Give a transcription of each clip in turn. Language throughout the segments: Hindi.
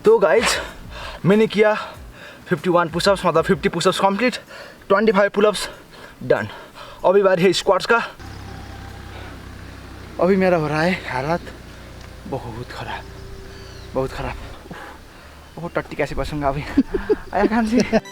तो गाइज मैंने किया 51 पुशअप्स, मतलब 50 पुशअप्स कंप्लीट, 25 पुलअप्स डन। अभी बारी है स्क्वाट्स का। अभी मेरा हो रहा है हालत बहुत ख़राब, बहुत ख़राब। बहुत टट्टी कैसे बसूँगा अभी। आया खान से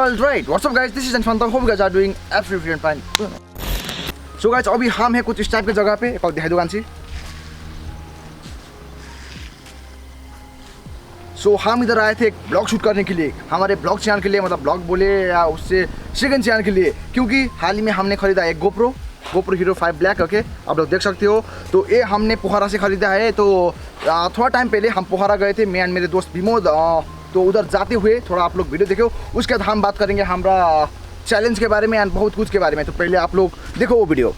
Alright, what's up guys? This is Anish. Hope you guys are doing absolutely fine. So guys, अभी हम हैं कुछ इस टाइप की जगह पे। एक और दिखाई दुकान सी। सो हम इधर आए थे एक ब्लॉग शूट करने के लिए, हमारे ब्लॉग चैनल के लिए, मतलब ब्लॉग बोले या उससे सेकंड चैनल के लिए, क्योंकि हाल ही में हमने खरीदा एक गोप्रो हीरो 5 ब्लैक। ओके, आप लोग देख सकते हो। तो ये हमने पोखरा से खरीदा है। तो थोड़ा टाइम पहले हम पोखरा गए थे, मैं और मेरे दोस्त विमोद। तो उधर जाते हुए थोड़ा आप लोग वीडियो देखो, उसके बाद हम बात करेंगे हमारा चैलेंज के बारे में एंड बहुत कुछ के बारे में। तो पहले आप लोग देखो वो वीडियो।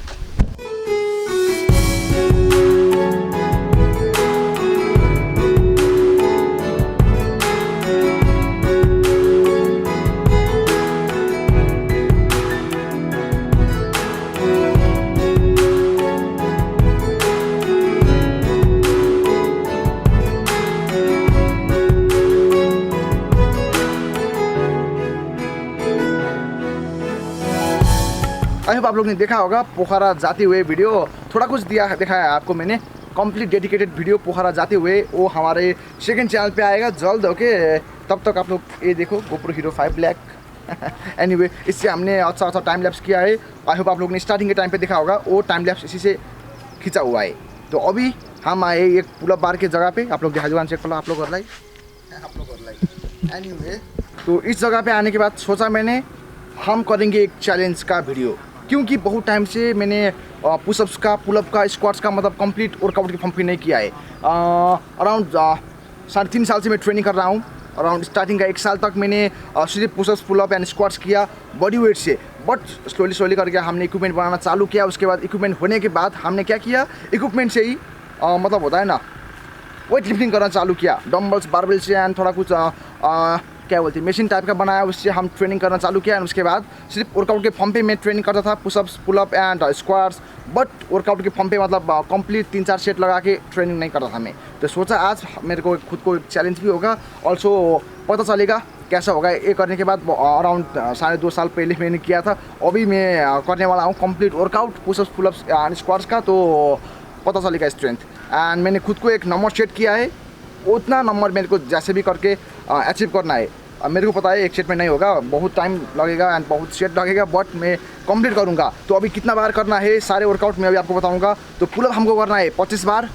आई होप आप लोग ने देखा होगा पोखरा जाते हुए वीडियो, थोड़ा कुछ दिखाया है आपको मैंने। कंप्लीट डेडिकेटेड वीडियो पोखरा जाते हुए वो हमारे सेकंड चैनल पे आएगा जल्द। ओके, तब तक आप लोग ये देखो गोप्रो हीरो 5 ब्लैक। एनीवे, इससे हमने अच्छा टाइम लैप्स किया है। आई होप आप लोग ने स्टार्टिंग के टाइम पे देखा होगा, वो टाइम लैप्स इसी से खींचा हुआ है। तो अभी हम आए एक पुलअप बार के जगह पे। आप लोग दिखा दुकान चेक करो, आप लोग कर लाइक। एनीवे, तो इस जगह पे आने के बाद सोचा मैंने हम करेंगे एक चैलेंज का वीडियो, क्योंकि बहुत टाइम से मैंने पुशअप्स का, पुलअप का, स्क्वाट्स का, मतलब कंप्लीट वर्कआउट की फॉर्म नहीं किया है। अराउंड 3.5 साल से मैं ट्रेनिंग कर रहा हूँ। अराउंड स्टार्टिंग का 1 साल तक मैंने सिर्फ पुशअप्स, पुलअप एंड स्क्वाट्स किया बॉडी वेट से। बट स्लोली करके हमने इक्विपमेंट बनाना चालू किया। उसके बाद इक्विपमेंट होने के बाद हमने क्या किया, इक्विपमेंट से ही मतलब होता है ना, वेट लिफ्टिंग करना चालू किया। डम्बल्स, बारबेल से एंड थोड़ा कुछ क्या बोलते हैं, मशीन टाइप का बनाया, उससे हम ट्रेनिंग करना चालू किया। उसके बाद सिर्फ वर्कआउट के फॉर्म पे मैं ट्रेनिंग करता था, pushups, pullup and squats. But workout के फॉर्म पे मतलब कंप्लीट 3-4 सेट लगा के ट्रेनिंग नहीं करता था मैं। तो सोचा आज मेरे को खुद को एक चैलेंज भी होगा, ऑल्सो पता चलेगा कैसा होगा। ये करने के बाद अराउंड 2.5 साल पहले मैंने किया था, अभी मैं करने वाला हूँ complete workout pushups, pullups and squats का। तो पता चलेगा स्ट्रेंथ। एंड मैंने खुद को एक नंबर सेट किया है, उतना नंबर मेरे को जैसे भी करके अचीव करना है। मेरे को पता है एक सेट में नहीं होगा, बहुत टाइम लगेगा एंड बहुत सेट लगेगा, बट मैं कंप्लीट करूँगा। तो अभी कितना बार करना है सारे वर्कआउट में अभी आपको बताऊँगा। तो पुलअप हमको करना है 25 बार,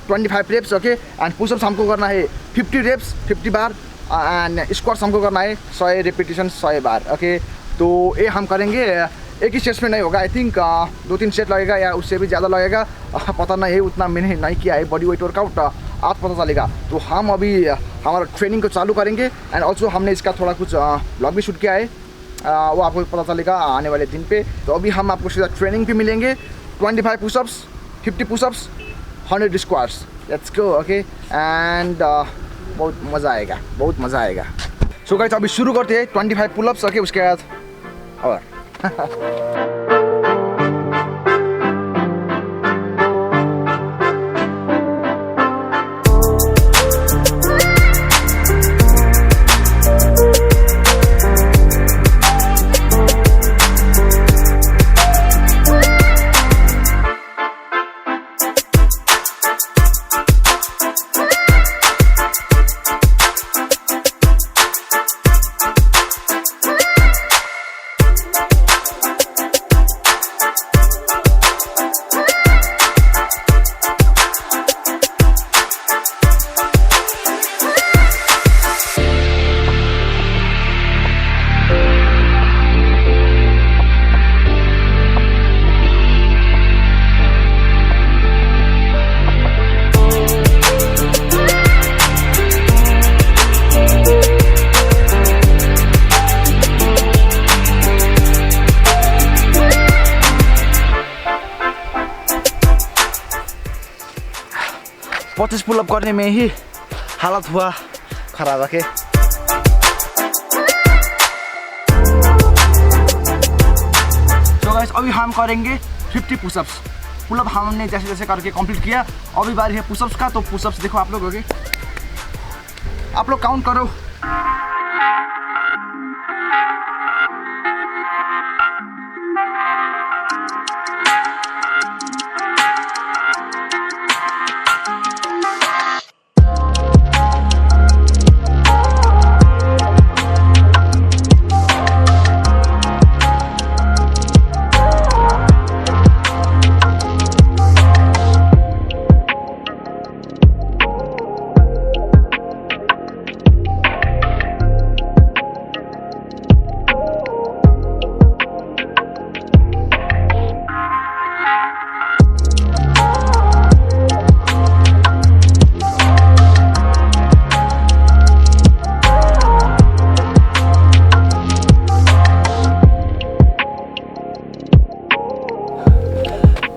25 रेप्स। ओके, एंड पुशअप्स हमको करना है 50 रेप्स, 50 बार। एंड स्क्वाट्स हमको करना है 100 रिपीटिशन, 100 बार। ओके, तो ये हम करेंगे। एक ही सेट में नहीं होगा, आई थिंक 2-3 सेट लगेगा या उससे भी ज़्यादा लगेगा, पता नहीं है, उतना मैंने नहीं किया है बॉडी वेट वर्कआउट, आज पता चलेगा। तो हम अभी हमारा ट्रेनिंग को चालू करेंगे। एंड ऑल्सो हमने इसका थोड़ा कुछ ब्लॉग भी शूट किया है, वो आपको पता चलेगा आने वाले दिन पे। तो अभी हम आपको सीधा ट्रेनिंग पे मिलेंगे। 25 pushups, 50 pushups, 100 squats. Let's go. Okay, and बहुत मज़ा आएगा, बहुत मज़ा आएगा। सो गाइस, अभी शुरू करते हैं 25 पुलअप्स। ओके, उसके बाद और 25 पुलअप करने में ही हालत हुआ खराब है। तो गाइस अभी हम करेंगे 50 पुशअप्स। पुलअप हमने जैसे जैसे करके कंप्लीट किया, अभी बारी है पुशअप्स का। तो पुशअप्स देखो आप लोग, ओके आप लोग काउंट करो।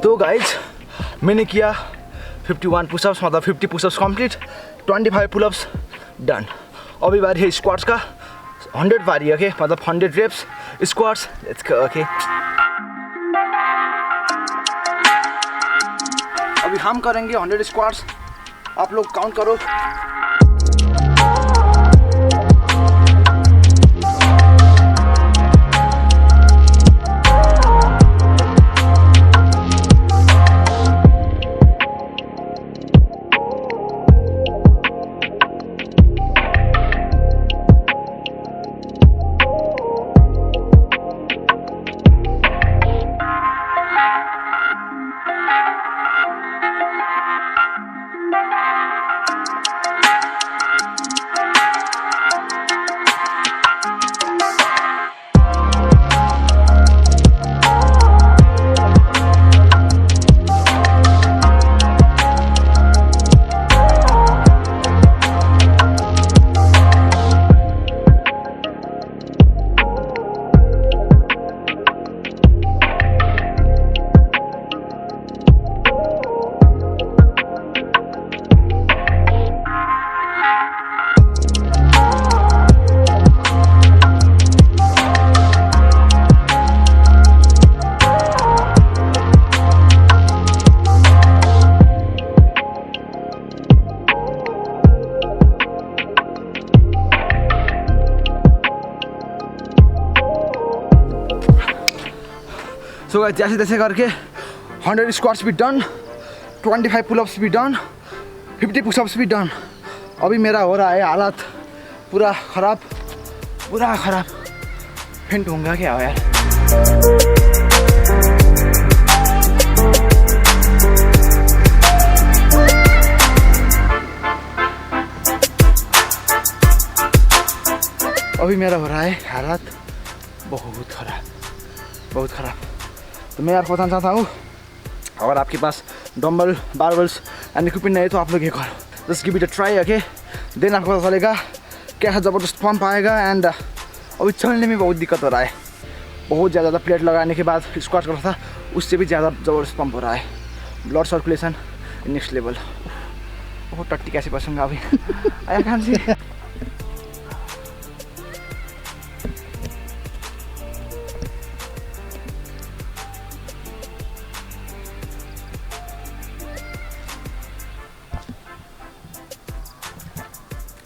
तो गाइज मैंने किया 51 पुशअप्स, मतलब 50 पुशअप्स कंप्लीट, 25 पुलअप्स डन। अभी बारी है स्क्वाट्स का। 100 बारी है, ओके मतलब 100 reps squats. Let's go, okay अभी हम करेंगे 100 स्क्वाट्स। आप लोग काउंट करो। सो गाइस जैसे तैसे करके 100 स्क्वाट्स भी डन, 25 पुलअप्स भी डन, 50 पुशअप्स भी डन। अभी मेरा हो रहा है हालत पूरा ख़राब, पूरा ख़राब। फेंट होऊंगा क्या यार। अभी मेरा हो रहा है हालत बहुत ख़राब, बहुत ख़राब। तो मैं यार बताना चाहता हूँ, अगर आपके पास डम्बल, बारबल्स एंड इक्विपमेंट नहीं है तो आप लोग ये करो, just give it a try, okay. Then आपको पता चलेगा कैसा ज़बरदस्त पंप आएगा। एंड अभी चलने में बहुत दिक्कत हो रहा है, बहुत ज़्यादा प्लेट लगाने के बाद स्क्वाट कर रहा था, उससे भी ज़्यादा ज़बरदस्त पंप हो रहा है। Blood circulation next level. बहुत टट्टी कैसे बसूँगा अभी। आया कहाँ से।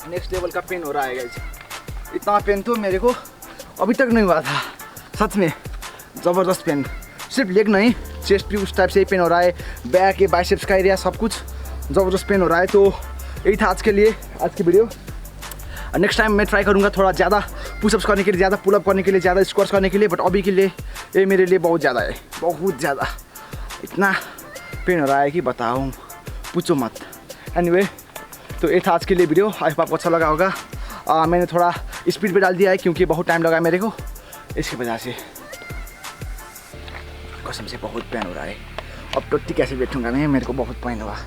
नेक्स्ट लेवल का पेन हो रहा है गाइस। इतना पेन तो मेरे को अभी तक नहीं हुआ था, सच में ज़बरदस्त पेन। सिर्फ लेग नहीं, चेस्ट भी उस टाइप से ही पेन हो रहा है, बैक, बाइसेप्स का एरिया, सब कुछ ज़बरदस्त पेन हो रहा है। तो यही था आज के लिए, आज की वीडियो। नेक्स्ट टाइम मैं ट्राई करूँगा थोड़ा ज़्यादा पुशअप्स करने के लिए, ज़्यादा पुलअप करने के लिए, ज़्यादा स्क्वाट्स करने के लिए। बट अभी के लिए ये मेरे लिए बहुत ज़्यादा है, बहुत ज़्यादा। इतना पेन हो रहा है कि बताऊँ, पूछो मत। एनीवे, तो ये था आज के लिए वीडियो। आई होप आपको अच्छा लगा होगा। मैंने थोड़ा स्पीड पे डाल दिया है क्योंकि बहुत टाइम लगा मेरे को, इसकी वजह से कसम से बहुत पेन हो रहा है। अब टट्टी कैसे बैठूंगा मैं, मेरे को बहुत पेन हुआ।